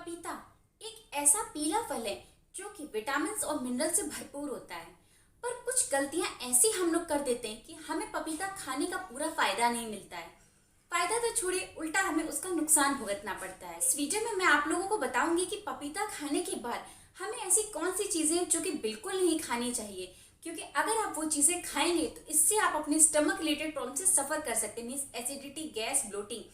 पपीता एक ऐसा पीला फल है जो कि विटामिन और मिनरल से भरपूर होता है। पर कुछ गलतियां ऐसी हम लोग कर देते हैं कि हमें पपीता खाने का पूरा फायदा नहीं मिलता है। फायदा तो छोड़िए, उल्टा हमें उसका नुकसान भुगतना पड़ता है। इस वीडियो में मैं आप लोगों को बताऊंगी कि पपीता खाने के बाद हमें ऐसी कौन सी चीजें हैं जो कि बिल्कुल नहीं खानी चाहिए, क्योंकि अगर आप वो चीजें खाएंगे तो इससे आप अपने स्टमक रिलेटेड प्रॉब्लम से सफर कर सकते हैं। मीन्स एसिडिटी, गैस, ब्लोटिंग,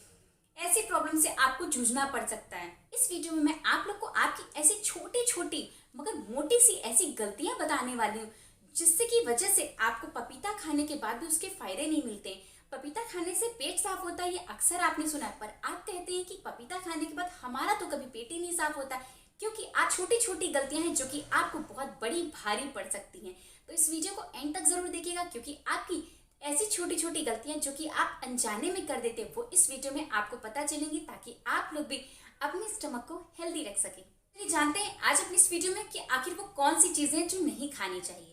ऐसी प्रॉब्लम से आपको जूझना पड़ सकता है। इस वीडियो में मैं आप लोग को आपकी ऐसी छोटी छोटी मगर मोटी सी ऐसी गलतियां बताने वाली हूँ जिससे की वजह से आपको पपीता खाने के बाद भी उसके फायदे नहीं मिलते। पपीता खाने से पेट साफ होता है, ये अक्सर आपने सुना है, पर आप कहते हैं कि पपीता खाने के बाद हमारा तो कभी पेट ही नहीं साफ होता, क्योंकि आज छोटी छोटी गलतियां हैं जो कि आपको बहुत बड़ी भारी पड़ सकती हैं। तो इस वीडियो को एंड तक जरूर देखिएगा, क्योंकि आपकी ऐसी छोटी छोटी गलतियां जो कि आप अनजाने में कर देते हैं वो इस वीडियो में आपको पता चलेंगी, ताकि आप लोग भी अपने स्टमक को हेल्दी रख सके। चलिए जानते हैं आज अपनी इस वीडियो में कि आखिर वो कौन सी चीजें हैं जो नहीं खानी चाहिए।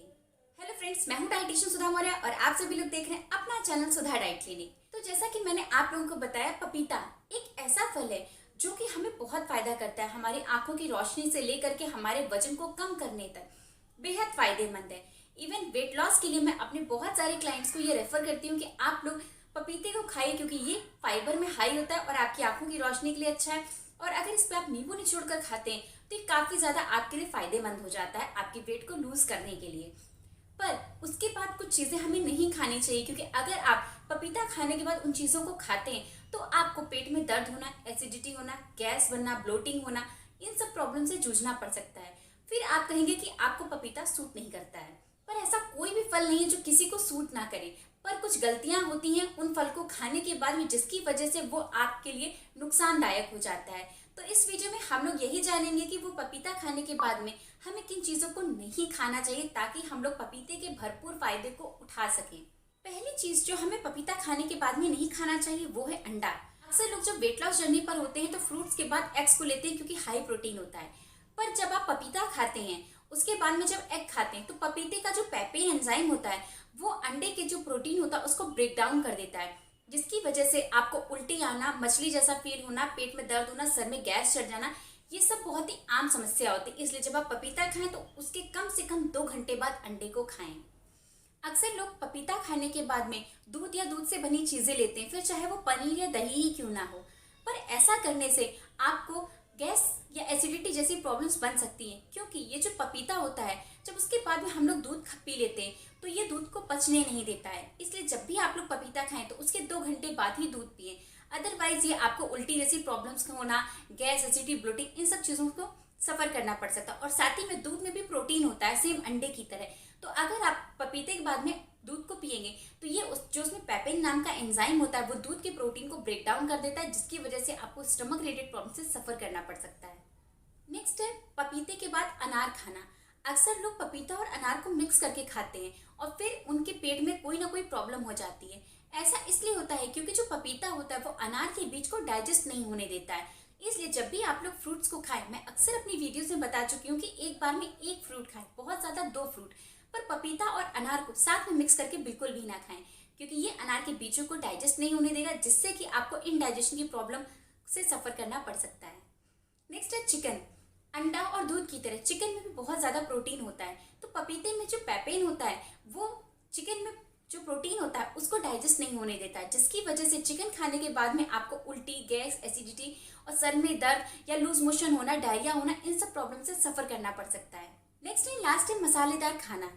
हेलो फ्रेंड्स, मैं हूं डाइटिशियन सुधा मौर्य और आप सभी लोग देख रहे हैं अपना चैनल सुधा डाइट क्लिनिक। तो जैसा कि मैंने आप लोगों को बताया, पपीता एक ऐसा फल है जो कि हमें बहुत फायदा करता है। हमारी आंखों की रोशनी से लेकर के हमारे वजन को कम करने तक बेहद फायदेमंद है। इवन वेट लॉस के लिए मैं अपने बहुत सारे क्लाइंट्स को ये रेफर करती हूँ कि आप लोग पपीते को खाइए, क्योंकि ये फाइबर में हाई होता है और आपकी आंखों की रोशनी के लिए अच्छा है। और अगर इस पे आप नींबू निचोड़ कर खाते हैं तो ये काफी ज्यादा आपके लिए फायदेमंद हो जाता है आपके वेट को लूज करने के लिए। पर उसके बाद कुछ चीजें हमें नहीं खानी चाहिए, क्योंकि अगर आप पपीता खाने के बाद उन चीजों को खाते हैं तो आपको पेट में दर्द होना, एसिडिटी होना, गैस बनना, ब्लोटिंग होना, इन सब प्रॉब्लम से जूझना पड़ सकता है। फिर आप कहेंगे कि आपको पपीता सूट नहीं करता है। पर ऐसा कोई भी फल नहीं है जो किसी को सूट ना करे, पर कुछ गलतियां होती हैं उन फल को खाने के बाद में जिसकी वजह से वो आपके लिए नुकसानदायक हो जाता है। तो इस वीडियो में हम लोग यही जानेंगे कि वो पपीता खाने के बाद में हमें किन चीजों को नहीं खाना चाहिए, ताकि हम लोग पपीते के भरपूर फायदे को उठा सकें। पहली चीज जो हमें पपीता खाने के बाद में नहीं खाना चाहिए वो है अंडा। अक्सर लोग जब वेट लॉस जर्नी पर होते हैं तो फ्रूट्स के बाद एग्स को लेते हैं, क्योंकि हाई प्रोटीन होता है। पर जब आप पपीता खाते हैं उसके बाद में जब एग खाते हैं तो पपीते का जो पेपेन एंजाइम होता है वो अंडे के जो प्रोटीन होता है उसको ब्रेक डाउन कर देता है, जिसकी वजह से आपको उल्टी आना, मछली जैसा फील होना, पेट में दर्द होना, सर में गैस चढ़ जाना, ये सब बहुत ही आम समस्या होती है। इसलिए जब आप पपीता खाएं तो उसके कम से कम 2 घंटे बाद अंडे को खाएं। अक्सर लोग पपीता खाने के बाद में दूध या दूध से बनी चीजें लेते हैं, फिर चाहे वो पनीर या दही ही क्यों ना हो। पर ऐसा करने से आपको गैस या एसिडिटी जैसी प्रॉब्लम्स बन सकती हैं, क्योंकि ये जो पपीता होता है जब उसके बाद में हम लोग दूध पी लेते हैं तो ये दूध को पचने नहीं देता है। इसलिए जब भी आप लोग पपीता खाएं तो उसके 2 घंटे बाद ही दूध पिए, अदरवाइज ये आपको उल्टी जैसी प्रॉब्लम्स होना, गैस, एसिडिटी, ब्लोटिंग, इन सब चीजों को सफर करना पड़ सकता है। और साथ ही में दूध में भी प्रोटीन होता है सेम अंडे की तरह। तो अगर आप पपीते के बाद में दूध को पिएंगे तो ये जो उसमें पेपेन नाम का एंजाइम होता है वो दूध के प्रोटीन को ब्रेक डाउन कर देता है, जिसकी वजह से आपको स्टमक रिलेटेड प्रॉब्लम से सफर करना पड़ सकता है। नेक्स्ट है पपीते के बाद अनार खाना। अक्सर लोग पपीता और अनार को मिक्स करके खाते हैं और फिर उनके पेट में कोई ना कोई प्रॉब्लम हो जाती है। ऐसा इसलिए होता है क्योंकि जो पपीता होता है वो अनार के बीज को डाइजेस्ट नहीं होने देता है। इसलिए जब भी आप लोग फ्रूट्स को खाएं, मैं अक्सर अपनी वीडियोस में बता चुकी हूँ कि एक बार में एक फ्रूट खाएं, बहुत ज्यादा 2 फ्रूट। पर पपीता और अनार को साथ में मिक्स करके बिल्कुल भी ना खाएं, क्योंकि ये अनार के बीजों को डाइजेस्ट नहीं होने देगा, जिससे कि आपको इनडाइजेशन की प्रॉब्लम से सफर करना पड़ सकता है। नेक्स्ट है चिकन। अंडा और दूध की तरह चिकन में भी बहुत ज्यादा प्रोटीन होता है, तो पपीते में जो पेपेन होता है वो चिकन में जो प्रोटीन होता है उसको डाइजेस्ट नहीं होने देता है, जिसकी वजह से चिकन खाने के बाद में आपको उल्टी, गैस, एसिडिटी और सर में दर्द या लूज मोशन होना, डायरिया होना, इन सब प्रॉब्लम से सफर करना पड़ सकता है। नेक्स्ट है लास्ट है मसालेदार खाना।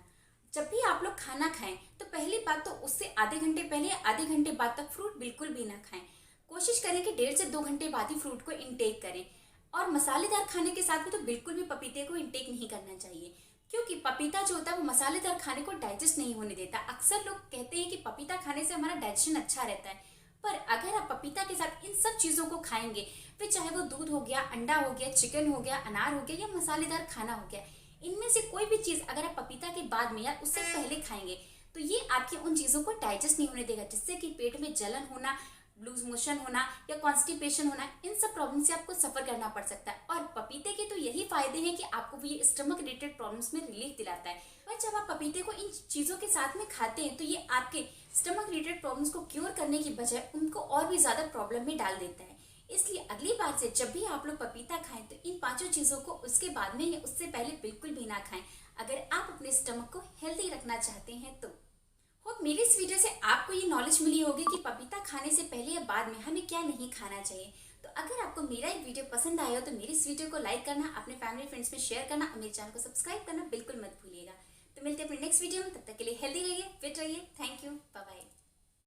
जब भी आप लोग खाना खाएं तो पहली बात तो उससे आधे घंटे पहले या आधे घंटे बाद तक फ्रूट बिल्कुल भी ना खाएं। कोशिश करें कि 1.5 से 2 घंटे बाद ही फ्रूट को इनटेक करें। और मसालेदार खाने के साथ में तो बिल्कुल भी पपीते को इनटेक नहीं करना चाहिए, क्योंकि पपीता जो होता है वो मसालेदार खाने को डाइजेस्ट नहीं होने देता। अक्सर लोग कहते हैं कि पपीता खाने से हमारा डाइजेशन अच्छा रहता है, पर अगर आप पपीता के साथ इन सब चीजों को खाएंगे, फिर चाहे वो दूध हो गया, अंडा हो गया, चिकन हो गया, अनार हो गया या मसालेदार खाना हो गया, इनमें से कोई भी चीज अगर आप पपीता के बाद में या उससे पहले खाएंगे तो ये आपकी उन चीजों को डाइजेस्ट नहीं होने देगा, जिससे कि पेट में जलन होना, लूज मोशन होना या कॉन्स्टिपेशन होना, इन सब प्रॉब्लम से आपको सफर करना पड़ सकता है। और पपीते के तो यही फायदे हैं कि आपको ये स्टमक रिलेटेड प्रॉब्लम्स में रिलीफ दिलाता है। पर जब आप पपीते को इन चीजों के साथ में खाते हैं तो ये आपके स्टमक रिलेटेड प्रॉब्लम्स को क्योर करने की बजाय उनको और भी ज्यादा प्रॉब्लम में डाल देता है। इसलिए अगली बार से जब भी आप लोग पपीता खाएं तो इन पांचों चीज़ों को उसके बाद में या उससे पहले बिल्कुल भी ना खाएं, अगर आप अपने स्टमक को हेल्दी रखना चाहते हैं तो। होप मेरी इस वीडियो से आपको ये नॉलेज मिली होगी कि पपीता खाने से पहले या बाद में हमें क्या नहीं खाना चाहिए। तो अगर आपको मेरा एक वीडियो पसंद आया हो तो मेरी इस वीडियो को लाइक करना, अपने फैमिली फ्रेंड्स में शेयर करना और मेरे चैनल को सब्सक्राइब करना बिल्कुल मत भूलिएगा। तो मिलते हैं अपने नेक्स्ट वीडियो में, तब तक के लिए हेल्दी रहिए, फिट रहिए। Thank you, bye bye.